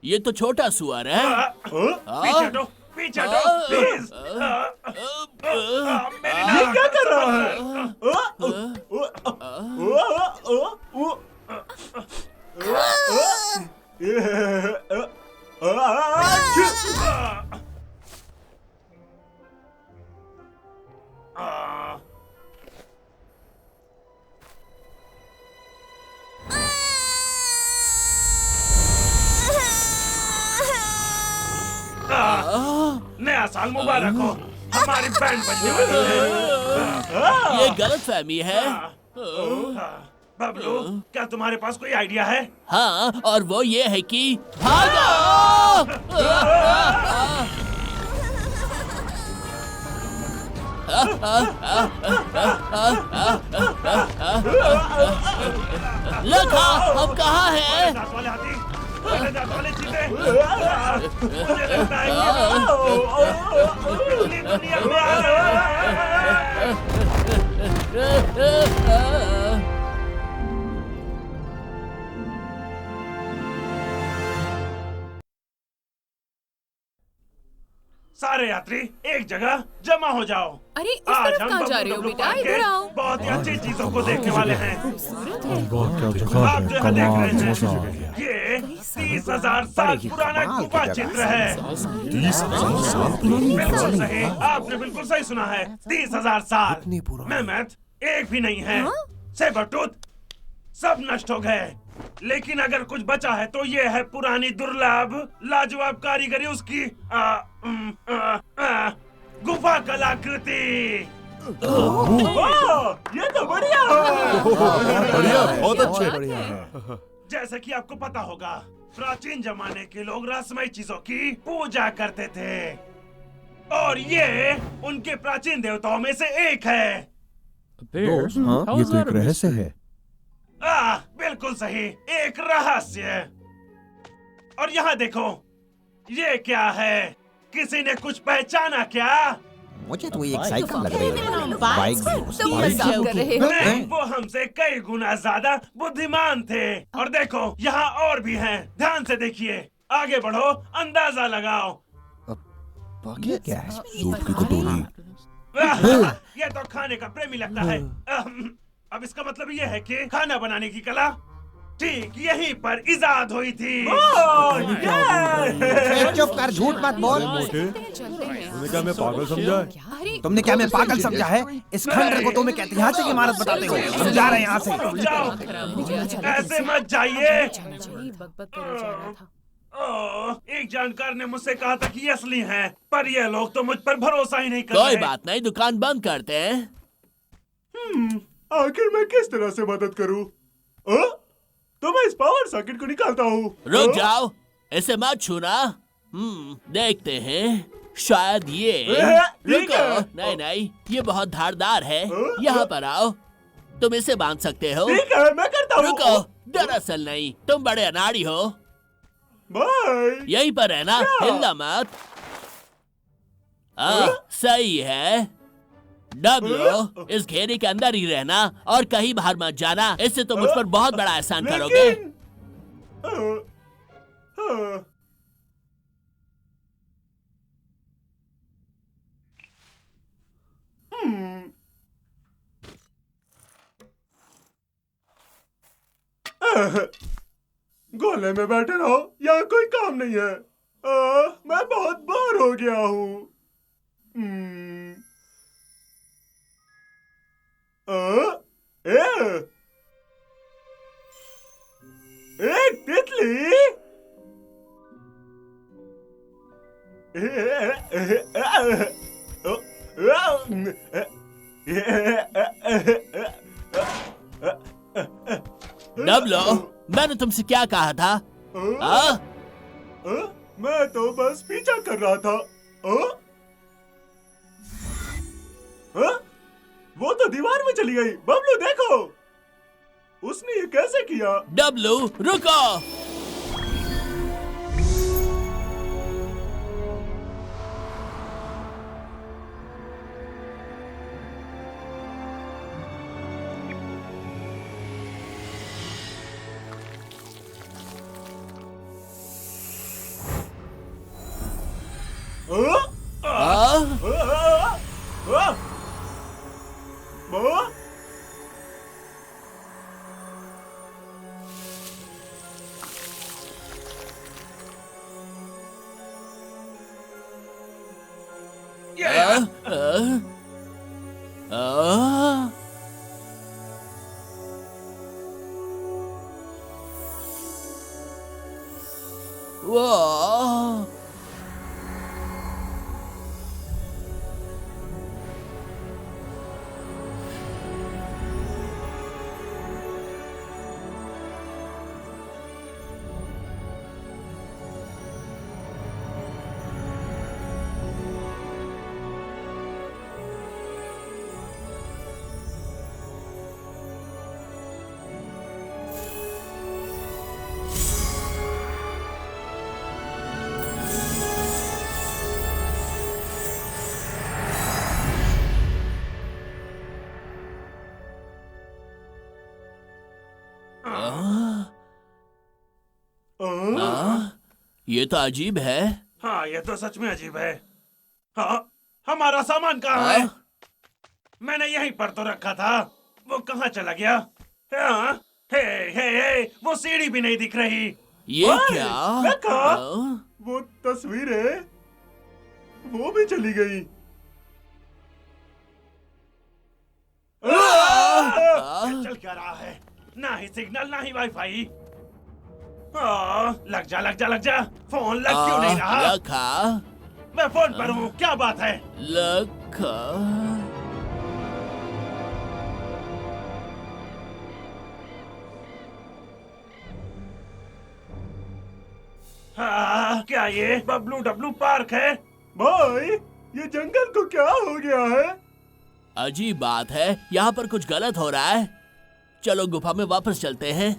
ये तो छोटा सुअर है। पीछे हटो, पीछे हटो, प्लीज। मेरी ये नाक क्या कर रहा है? नया साल मुबारक हो। हमारी बैंड बजने वाली है। ये गलतफहमी है। बबलू, क्या तुम्हारे पास कोई आइडिया है? हाँ, और वो ये है कि भागो। लखा, हम कहाँ हैं? दांत वाले हाथी, बड़े दांत वाले चीते। मुझे लगता है कि पिछली दुनिया में आ गए हैं। सारे यात्री एक जगह जमा हो जाओ। अरे इस तरफ कहाँ जा रहे हो बेटा? इधर आओ। बहुत ही अच्छी चीजों को देखने वाले हैं। क्या जगह आप है, जो है देख कमाल, रहे मजा आ हैं, गया। ये 30,000 साल पुराना गुफा चित्र है। 30,000 साल बिल्कुल सही, आपने बिल्कुल सही सुना है। 30,000 साल। मेहमत एक भी नहीं है। सेबरटूथ सब नष्ट हो गए, लेकिन अगर कुछ बचा है तो ये है पुरानी दुर्लभ लाजवाब कारीगरी उसकी गुफा कलाकृति। ये तो बढ़िया है। बढ़िया, बहुत अच्छे। जैसा कि आपको पता होगा, प्राचीन जमाने के लोग रहस्यमय चीजों की पूजा करते थे, और ये उनके प्राचीन देवताओं में से एक है। दोस्त, हाँ, ये तो एक रहस्य है। बिल्कुल सही, एक रहस्य। और यहाँ देखो, ये क्या है? किसी ने कुछ पहचाना क्या? मुझे तो एक साइकिल लग रही है। बाइक तुम मजाक कर रहे हो? नहीं, वो हमसे कई गुना ज्यादा बुद्धिमान थे। और देखो, यहाँ और भी हैं। ध्यान से देखिए, आगे बढ़ो, अंदाजा लगाओ। ये क्या है? सूप की कटोरी। ये तो खाने का प्रेमी लगता है। अब इसका मतलब ये है कि खाना बनाने की कला ठीक यहीं पर इजाद हुई थी। चुप कर, झूठ मत बोल। तुमने क्या मैं पागल समझा है? तुमने क्या मैं पागल समझा है? इस खंडर को तुम एक ऐतिहासिक इमारत बताते हो। हम जा रहे हैं यहाँ से। जाओ, ऐसे मत जाइए। बकबक करे जा रहा था। एक जानकार ने मुझसे कहा था कि ये असली हैं, पर ये लोग तो मुझ पर भरोसा ही नहीं कर रहे। कोई बात नहीं, दुकान बंद करते हैं। आखिर मैं किस तरह से मदद करूं? तो मैं इस पावर सॉकेट को निकालता हूँ। रुक जाओ, इसे मत छूना। देखते हैं, शायद ये। ठीक है। रुको, नहीं, ये बहुत धारदार है। यहाँ पर आओ, तुम इसे बांध सकते हो। ठीक है, मैं करता हूँ। रुको, दरअसल नहीं, तुम बड़े अनाड़ी हो। बाय। यहीं पर रहना, हिलना मत। सही है। डब्ल्यू, इस घेरे के अंदर ही रहना और कहीं बाहर मत जाना। इससे तुम मुझ पर बहुत बड़ा एहसान करोगे। गोले में बैठे रहो, यहाँ कोई काम नहीं है। मैं बहुत बोर हो गया हूँ। एक तितली। डब्ल्यू, मैंने तुमसे क्या कहा था? मैं तो बस पीछा कर रहा था। वो तो दीवार में चली गई। बबलू देखो, उसने ये कैसे किया? डब्ल्यू, रुको। वाह! ये तो अजीब है। हाँ, ये तो सच में अजीब है। हाँ, हमारा सामान कहाँ है? मैंने यहीं पर तो रखा था। वो कहाँ चला गया? हाँ, हे, वो सीढ़ी भी नहीं दिख रही। ये क्या? वो तस्वीरें वो भी चली गई। चल क्या रहा है? ना ही सिग्नल ना ही वाईफाई। लग जा। फोन लग क्यों नहीं रहा? लखा, मैं फोन पर हूँ, क्या बात है? लखा। क्या ये बबलू डब्लू पार्क है? भाई, ये जंगल को क्या हो गया है? अजीब बात है, यहाँ पर कुछ गलत हो रहा है। चलो गुफा में वापस चलते हैं।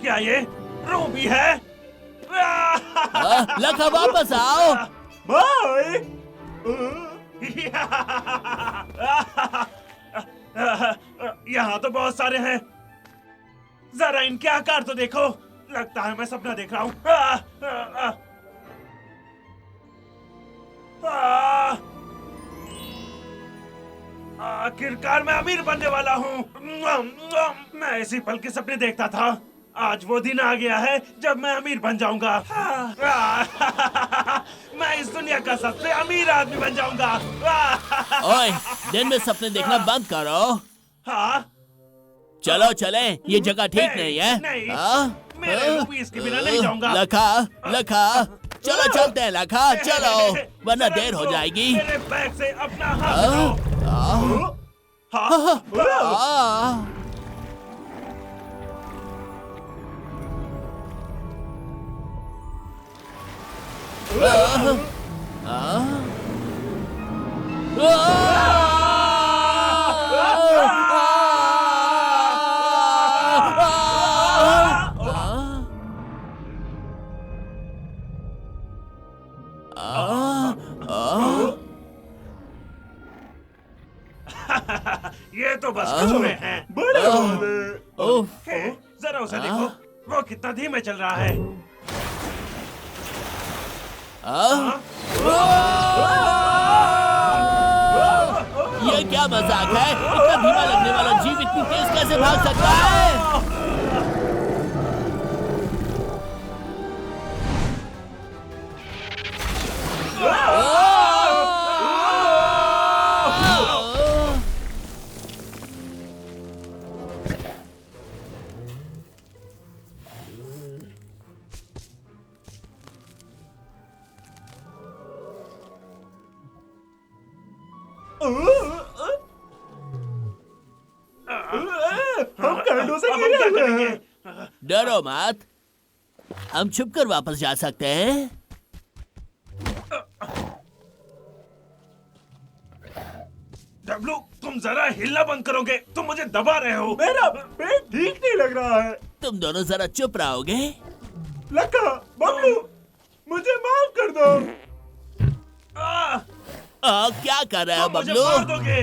क्या ये रूबी है? लखा वापस आओ। भाई, यहाँ तो बहुत सारे हैं। जरा इनके आकार तो देखो। लगता है मैं सपना देख रहा हूँ। आखिरकार मैं अमीर बनने वाला हूँ। मैं इसी पल के सपने देखता था। आज वो दिन आ गया है जब मैं अमीर बन जाऊंगा। मैं इस दुनिया का सबसे अमीर आदमी बन जाऊंगा। ओए, दिन में सपने देखना बंद करो। हाँ, चलो चले, ये जगह ठीक नहीं है। नहीं, मेरे रूपीस के बिना नहीं जाऊंगा। लखा, चलो चलते हैं लखा, चलो, वरना देर हो जाएगी। मेरे बैग से अपना हाथ हटाओ। ये तो बस कछुए हैं। बड़े वाले। हे, जरा उसे देखो, वो कितना धीमे चल रहा है। ये क्या मजाक है? इतना धीमा लगने वाला जीव इतनी तेज कैसे भाग सकता है? हम कंडों से अब हम गिरे क्या हुए करेंगे? हैं। डरो मत, हम छुपकर वापस जा सकते हैं। डब्लू, तुम जरा हिलना बंद करोगे? तुम मुझे दबा रहे हो। मेरा पेट ठीक नहीं लग रहा है। तुम दोनों जरा चुप रहोगे? लखा, बबलू, मुझे माफ कर दो। क्या कर रहे हो तुम मुझे बबलू? मार दोगे।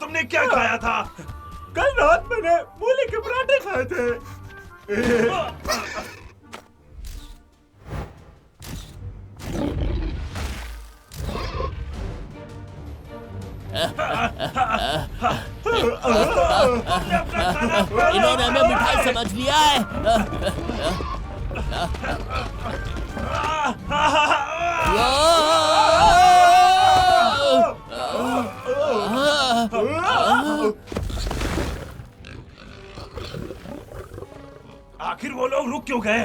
तुमने क्या खाया था? कल रात मैंने मूली के पराठे खाए थे। इन्होंने हमें मिठाई समझ लिया है। आखिर वो लोग रुक क्यों गए?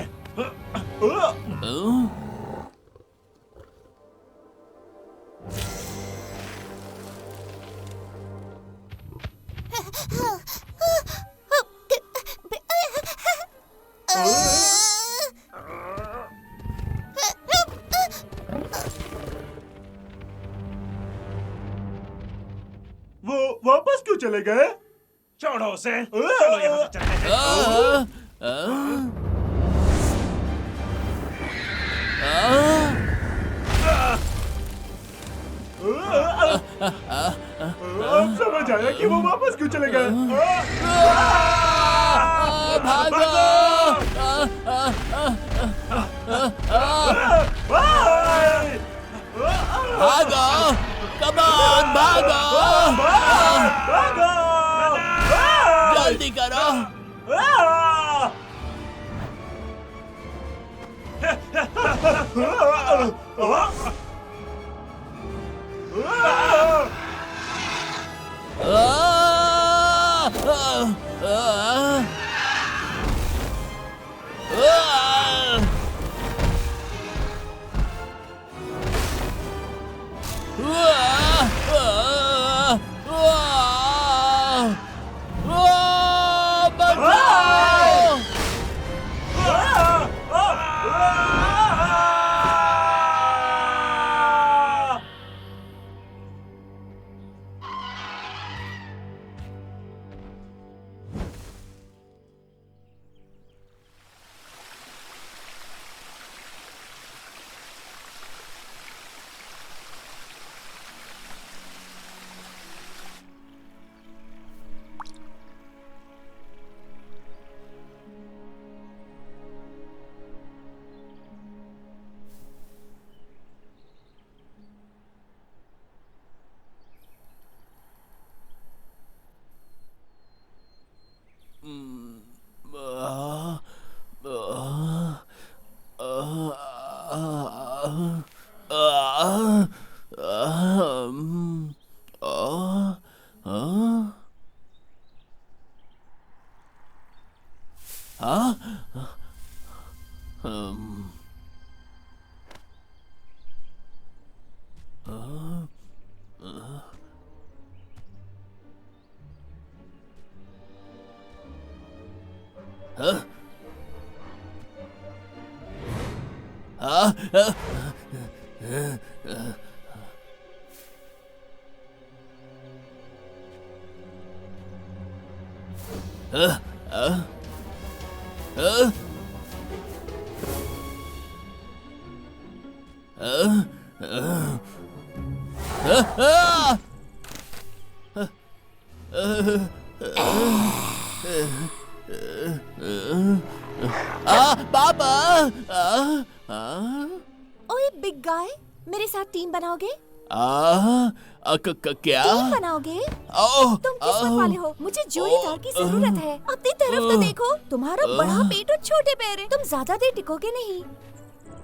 वो वापस क्यों चले गए? छोड़ो उसे, चलो यहाँ से चलते हैं। अब समझ आया कि वो वापस क्यों चले गए। भागो! भागो! कम ऑन, भागो! जल्दी करो! पापा! ओए बिग गाय, मेरे साथ टीम बनाओगे? क्या? टीम बनाओगे? तुम किस्मत वाले हो, मुझे जोड़ीदार की जरूरत है। अपनी तरफ तो देखो, तुम्हारा बड़ा पेट और छोटे पैर है, तुम ज्यादा देर टिकोगे नहीं।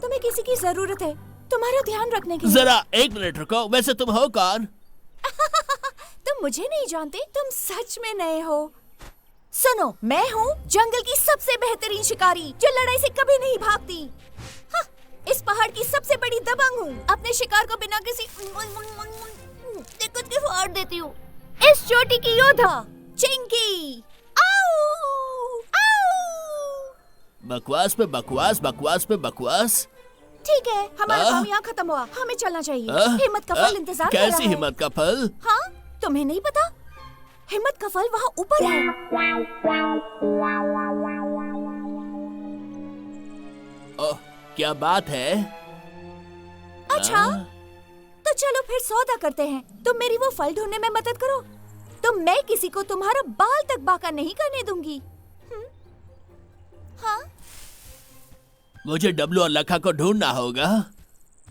तुम्हें किसी की जरूरत है, तुम्हारा ध्यान रखने की। जरा 1 मिनट रुको, वैसे तुम हो कौन? तुम मुझे नहीं जानते, तुम सच में नए हो। सुनो, मैं हूँ जंगल की सबसे बेहतरीन शिकारी जो लड़ाई से कभी नहीं भागती। हाँ, इस पहाड़ की सबसे बड़ी दबंग हूँ। अपने शिकार को बिना किसी दिक्कत के फाड़ देती हूँ। इस चोटी की योद्धा चिंकी। आओ! आओ! बकवास पे बकवास, बकवास पे बकवास। ठीक है, हमारा काम यहाँ खत्म हुआ, हमें चलना चाहिए। हिम्मत का फल इंतजार कर रहा है। कैसी हिम्मत का फल? हाँ, तुम्हें नहीं पता? हिम्मत का फल वहाँ ऊपर है। क्या बात है? अच्छा, तो चलो फिर सौदा करते हैं। तुम मेरी वो फल ढूंढने में मदद करो, तो मैं किसी को तुम्हारा बाल तक बांका नहीं करने दूंगी। हाँ? मुझे डब्लू और लखा को ढूंढना होगा।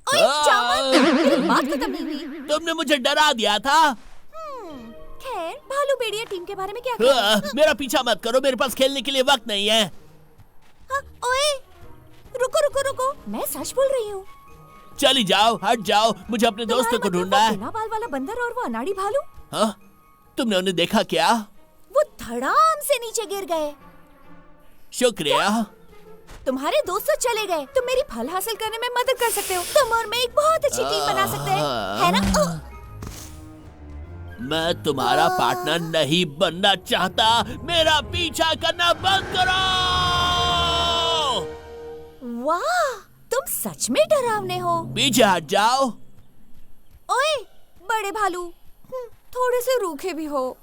ओए जामन, मेरी बात खत्म नहीं हुई। तुमने मुझे डरा दिया था। खैर, भालू भेड़िया टीम के बारे में क्या कहना? मेरा पीछा मत करो, मेरे पास खेलने के लिए वक्त नहीं है। ओए, रुको रुको रुको, मैं सच बोल रही हूँ। चली जाओ, हट जाओ, मुझे अपने दोस्तों को ढूंढना है। बिना बाल वाला बंदर और वो अनाड़ी भालू। हाँ? तुमने उन्हें देखा क्या? वो धड़ाम से नीचे गिर गए। शुक्रिया। तुम्हारे दोस्त तो चले गए। तुम मेरी फल हासिल करने में मदद कर सकते हो। तुम और मैं एक बहुत अच्छी टीम बना सकते हैं, है ना? मैं तुम्हारा पार्टनर नहीं बनना चाहता। मेरा पीछा करना बंद करो। वाह, तुम सच में डरावने हो। पीछे हट जाओ। ओए, बड़े भालू, थोड़े से रूखे भी हो।